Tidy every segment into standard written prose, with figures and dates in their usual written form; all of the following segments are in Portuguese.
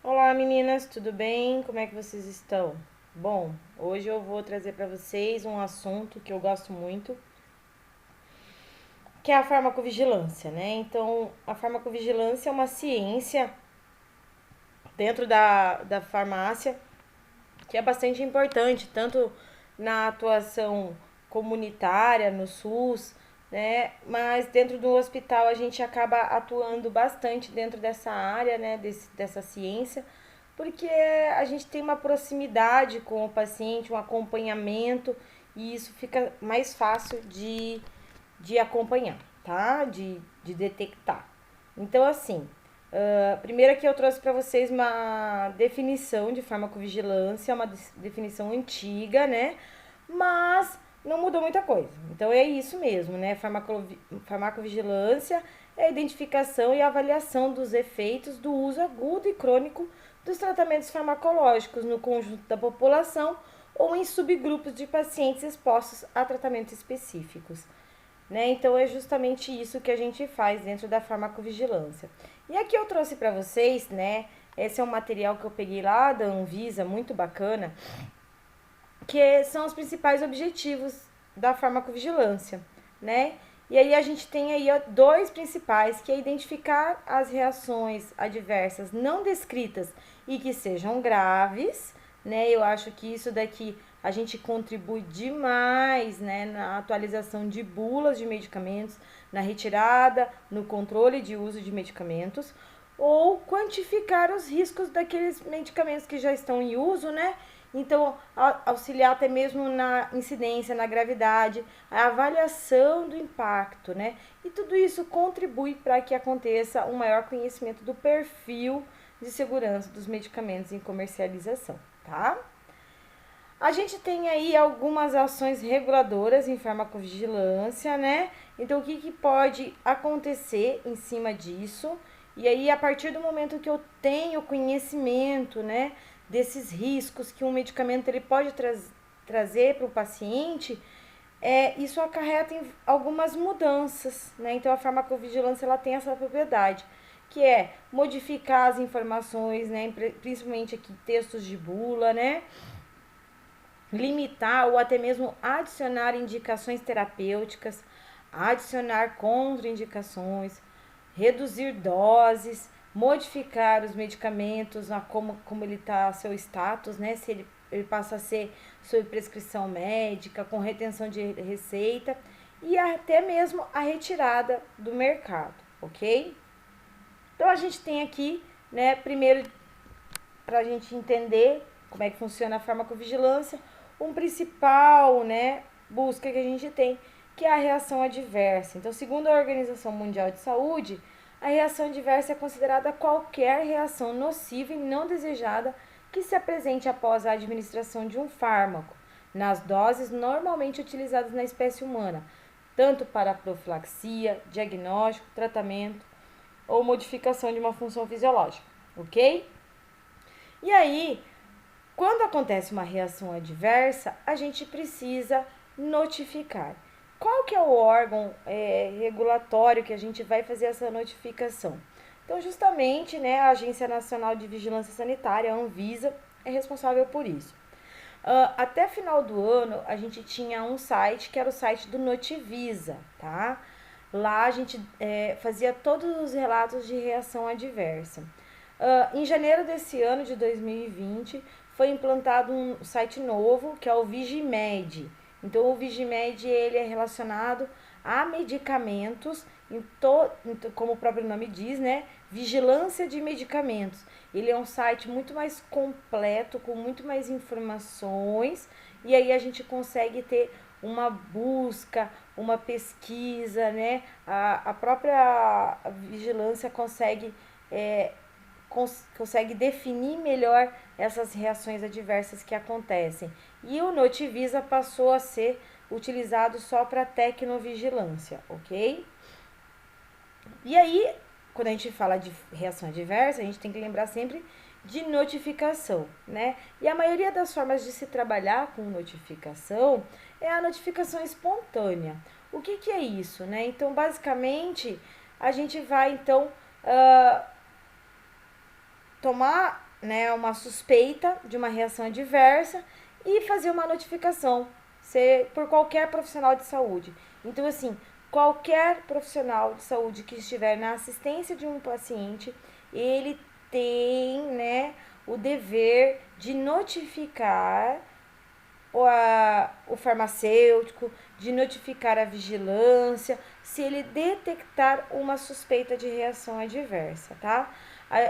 Olá meninas, tudo bem? Como é que vocês estão? Bom, hoje eu vou trazer para vocês um assunto que eu gosto muito, que é a farmacovigilância, né? Então, a farmacovigilância é uma ciência dentro da farmácia que é bastante importante, tanto na atuação comunitária, no SUS, né? Mas dentro do hospital a gente acaba atuando bastante dentro dessa área, né? Dessa ciência, porque a gente tem uma proximidade com o paciente, um acompanhamento, e isso fica mais fácil de acompanhar, tá? De detectar. Então, assim, primeiro aqui eu trouxe para vocês uma definição de farmacovigilância, uma definição antiga, né? Mas não mudou muita coisa. Então é isso mesmo, né? Farmacovigilância é a identificação e avaliação dos efeitos do uso agudo e crônico dos tratamentos farmacológicos no conjunto da população ou em subgrupos de pacientes expostos a tratamentos específicos. Né? Então é justamente isso que a gente faz dentro da farmacovigilância. E aqui eu trouxe para vocês, né? Esse é um material que eu peguei lá da Anvisa, muito bacana, que são os principais objetivos da farmacovigilância, né? E aí a gente tem aí dois principais, que é identificar as reações adversas não descritas e que sejam graves, né? Eu acho que isso daqui a gente contribui demais, né, na atualização de bulas de medicamentos, na retirada, no controle de uso de medicamentos, ou quantificar os riscos daqueles medicamentos que já estão em uso, né? Então, auxiliar até mesmo na incidência, na gravidade, a avaliação do impacto, né? E tudo isso contribui para que aconteça um maior conhecimento do perfil de segurança dos medicamentos em comercialização, tá? A gente tem aí algumas ações reguladoras em farmacovigilância, né? Então, o que pode acontecer em cima disso? E aí, a partir do momento que eu tenho conhecimento, né, desses riscos que um medicamento ele pode trazer para o paciente, isso acarreta em algumas mudanças, né? Então, a farmacovigilância ela tem essa propriedade, que é modificar as informações, né, principalmente aqui textos de bula, né? Limitar ou até mesmo adicionar indicações terapêuticas, adicionar contraindicações, reduzir doses, modificar os medicamentos, como ele está, seu status, né? Se ele passa a ser sob prescrição médica, com retenção de receita e até mesmo a retirada do mercado, ok? Então a gente tem aqui, né, primeiro para a gente entender como é que funciona a farmacovigilância, um principal, né, busca que a gente tem, que é a reação adversa. Então, segundo a Organização Mundial de Saúde, a reação adversa é considerada qualquer reação nociva e não desejada que se apresente após a administração de um fármaco, nas doses normalmente utilizadas na espécie humana, tanto para profilaxia, diagnóstico, tratamento ou modificação de uma função fisiológica, ok? E aí, quando acontece uma reação adversa, a gente precisa notificar. Qual que é o órgão regulatório que a gente vai fazer essa notificação? Então, justamente, né, a Agência Nacional de Vigilância Sanitária, a Anvisa, é responsável por isso. Até final do ano, a gente tinha um site que era o site do Notivisa, tá? Lá a gente fazia todos os relatos de reação adversa. Em janeiro desse ano de 2020, foi implantado um site novo, que é o Vigimed. Então, o Vigimed ele é relacionado a medicamentos, como o próprio nome diz, né? Vigilância de medicamentos. Ele é um site muito mais completo, com muito mais informações, e aí a gente consegue ter uma busca, uma pesquisa, né? A própria vigilância consegue definir melhor essas reações adversas que acontecem. E o Notivisa passou a ser utilizado só para tecnovigilância, ok? E aí, quando a gente fala de reação adversa, a gente tem que lembrar sempre de notificação, né? E a maioria das formas de se trabalhar com notificação é a notificação espontânea. O que é isso, né? Então, basicamente, a gente vai, então, tomar né, uma suspeita de uma reação adversa e fazer uma notificação por qualquer profissional de saúde. Então, assim, qualquer profissional de saúde que estiver na assistência de um paciente, ele tem, né, o dever de notificar o farmacêutico, de notificar a vigilância, se ele detectar uma suspeita de reação adversa, tá?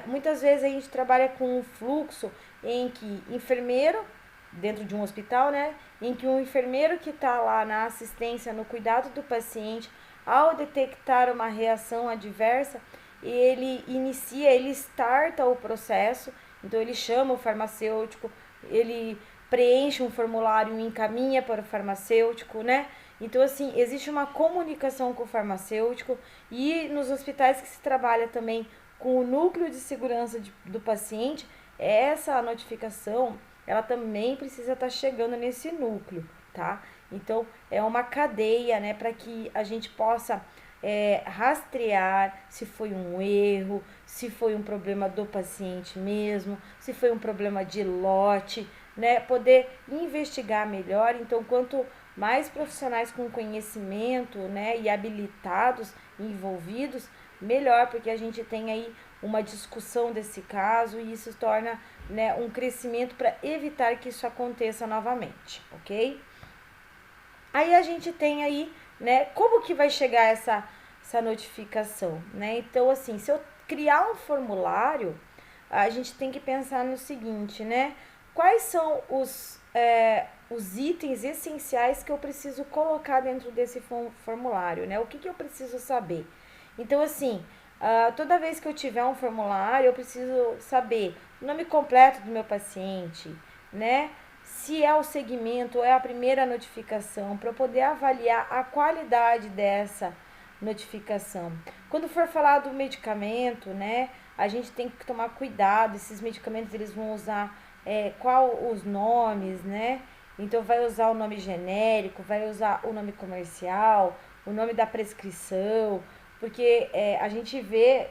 Muitas vezes a gente trabalha com um fluxo em que enfermeiro, dentro de um hospital, né? Em que um enfermeiro que está lá na assistência, no cuidado do paciente, ao detectar uma reação adversa, ele starta o processo, então ele chama o farmacêutico, ele preenche um formulário e encaminha para o farmacêutico, né? Então, assim, existe uma comunicação com o farmacêutico e nos hospitais que se trabalha também com o núcleo de segurança do paciente, essa notificação, ela também precisa estar chegando nesse núcleo, tá? Então, é uma cadeia, né, para que a gente possa rastrear se foi um erro, se foi um problema do paciente mesmo, se foi um problema de lote, né? Poder investigar melhor. Então, quanto mais profissionais com conhecimento, né, e habilitados envolvidos, melhor, porque a gente tem aí uma discussão desse caso e isso torna, né, um crescimento para evitar que isso aconteça novamente, ok? Aí a gente tem aí, né, como que vai chegar essa notificação, né? Então, assim, se eu criar um formulário, a gente tem que pensar no seguinte, né? Quais são os itens essenciais que eu preciso colocar dentro desse formulário, né? O que eu preciso saber? Então, assim, toda vez que eu tiver um formulário, eu preciso saber o nome completo do meu paciente, né? Se é o segmento, é a primeira notificação, para eu poder avaliar a qualidade dessa notificação. Quando for falar do medicamento, né, a gente tem que tomar cuidado, esses medicamentos eles vão usar qual os nomes, né? Então vai usar o nome genérico, vai usar o nome comercial, o nome da prescrição, porque a gente vê,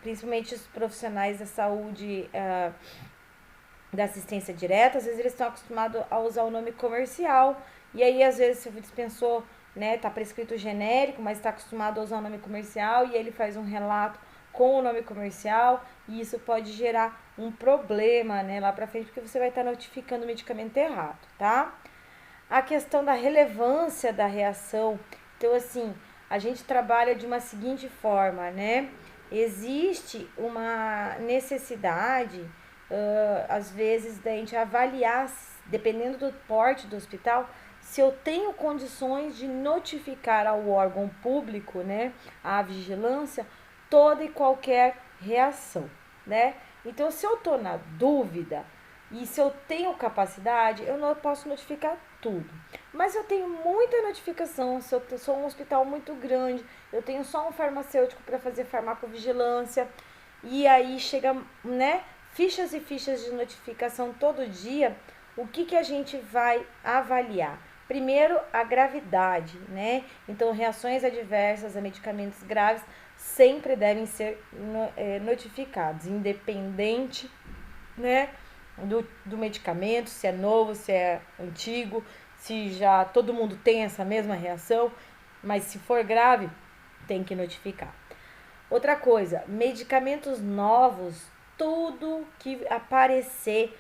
principalmente os profissionais da saúde, da assistência direta, às vezes eles estão acostumados a usar o nome comercial, e aí às vezes você dispensou, né, tá prescrito genérico, mas está acostumado a usar o nome comercial, e ele faz um relato com o nome comercial, e isso pode gerar um problema, né, lá pra frente, porque você vai estar notificando o medicamento errado, tá? A questão da relevância da reação, então assim, a gente trabalha de uma seguinte forma, né? Existe uma necessidade, às vezes, da gente avaliar, dependendo do porte do hospital, se eu tenho condições de notificar ao órgão público, né, à vigilância, toda e qualquer reação, né? Então, se eu estou na dúvida e se eu tenho capacidade, eu não posso notificar tudo. Mas eu tenho muita notificação, se eu sou um hospital muito grande, eu tenho só um farmacêutico para fazer farmacovigilância, e aí chega, né, fichas e fichas de notificação todo dia. O que a gente vai avaliar? Primeiro, a gravidade, né? Então, reações adversas a medicamentos graves sempre devem ser notificados, independente, né, do medicamento, se é novo, se é antigo, se já todo mundo tem essa mesma reação, mas se for grave, tem que notificar. Outra coisa, medicamentos novos, tudo que aparecer,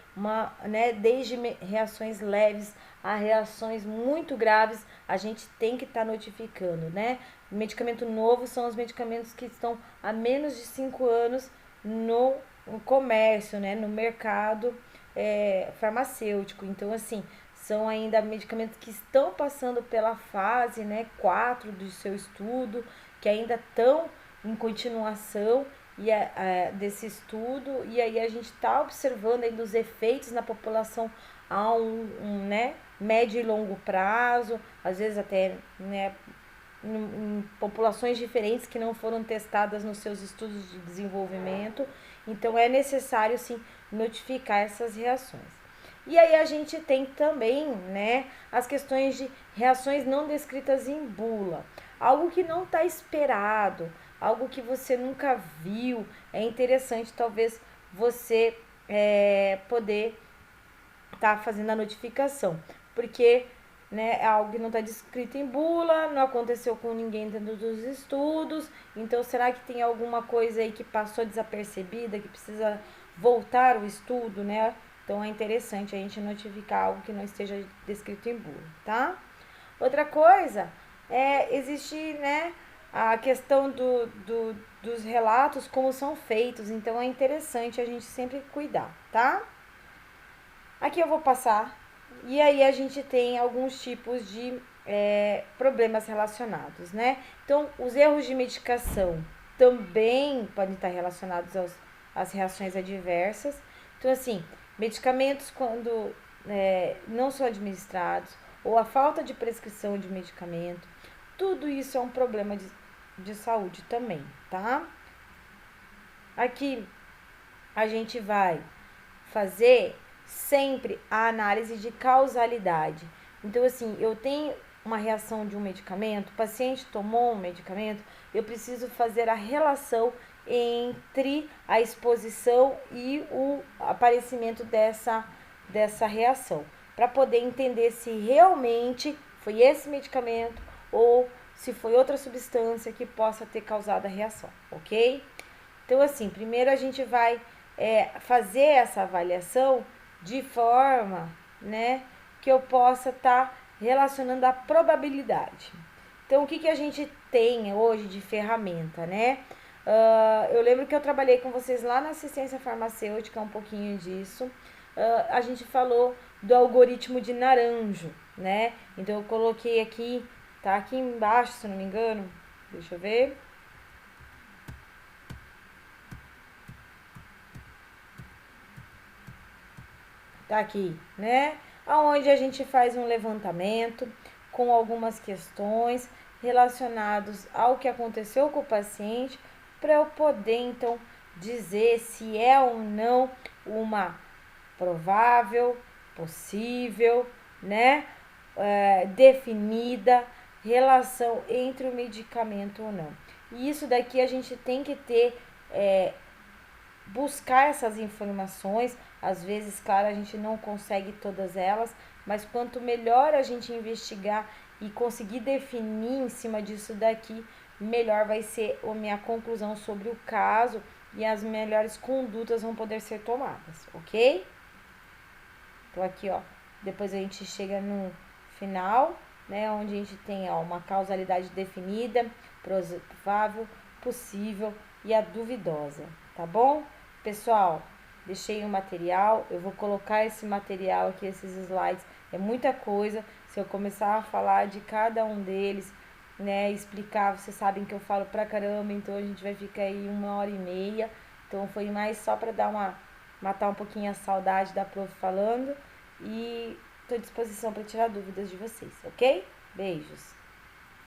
né, desde reações leves a reações muito graves, a gente tem que estar notificando, né? Medicamento novo são os medicamentos que estão há menos de 5 anos no comércio, né, no mercado farmacêutico. Então, assim, são ainda medicamentos que estão passando pela fase, né, 4 do seu estudo, que ainda estão em continuação desse estudo, e aí a gente está observando ainda os efeitos na população a né, médio e longo prazo, às vezes até, né, em populações diferentes que não foram testadas nos seus estudos de desenvolvimento. Então é necessário sim notificar essas reações. E aí a gente tem também, né, as questões de reações não descritas em bula, algo que não está esperado, algo que você nunca viu. É interessante talvez você poder estar fazendo a notificação, porque né, é algo que não está descrito em bula, não aconteceu com ninguém dentro dos estudos, então será que tem alguma coisa aí que passou desapercebida, que precisa voltar o estudo, né? Então é interessante a gente notificar algo que não esteja descrito em bula, tá? Outra coisa existe, né, a questão dos relatos, como são feitos, então é interessante a gente sempre cuidar, tá? Aqui eu vou passar, e aí a gente tem alguns tipos de problemas relacionados, né? Então, os erros de medicação também podem estar relacionados às reações adversas. Então, assim, medicamentos quando não são administrados, ou a falta de prescrição de medicamento, tudo isso é um problema de saúde também, tá? Aqui a gente vai fazer sempre a análise de causalidade. Então, assim, eu tenho uma reação de um medicamento, o paciente tomou um medicamento, eu preciso fazer a relação entre a exposição e o aparecimento dessa reação, para poder entender se realmente foi esse medicamento ou se foi outra substância que possa ter causado a reação, ok? Então, assim, primeiro a gente vai fazer essa avaliação de forma, né, que eu possa estar relacionando a probabilidade. Então, o que a gente tem hoje de ferramenta, né? Eu lembro que eu trabalhei com vocês lá na assistência farmacêutica, um pouquinho disso. A gente falou do algoritmo de Naranjo, né? Então, eu coloquei aqui, tá aqui embaixo, se não me engano. Deixa eu ver. Tá aqui, né? Aonde a gente faz um levantamento com algumas questões relacionadas ao que aconteceu com o paciente, para eu poder então dizer se é ou não uma provável, possível, né? Definida relação entre o medicamento ou não. E isso daqui a gente tem que ter buscar essas informações. Às vezes, claro, a gente não consegue todas elas, mas quanto melhor a gente investigar e conseguir definir em cima disso daqui, melhor vai ser a minha conclusão sobre o caso e as melhores condutas vão poder ser tomadas, ok? Então aqui, ó, depois a gente chega no final, né, onde a gente tem uma causalidade definida, provável, possível e a duvidosa, tá bom? Pessoal, deixei o material, eu vou colocar esse material aqui, esses slides, é muita coisa. Se eu começar a falar de cada um deles, né, explicar, vocês sabem que eu falo pra caramba, então a gente vai ficar aí 1h30. Então foi mais só pra matar um pouquinho a saudade da prof falando, e tô à disposição para tirar dúvidas de vocês, ok? Beijos!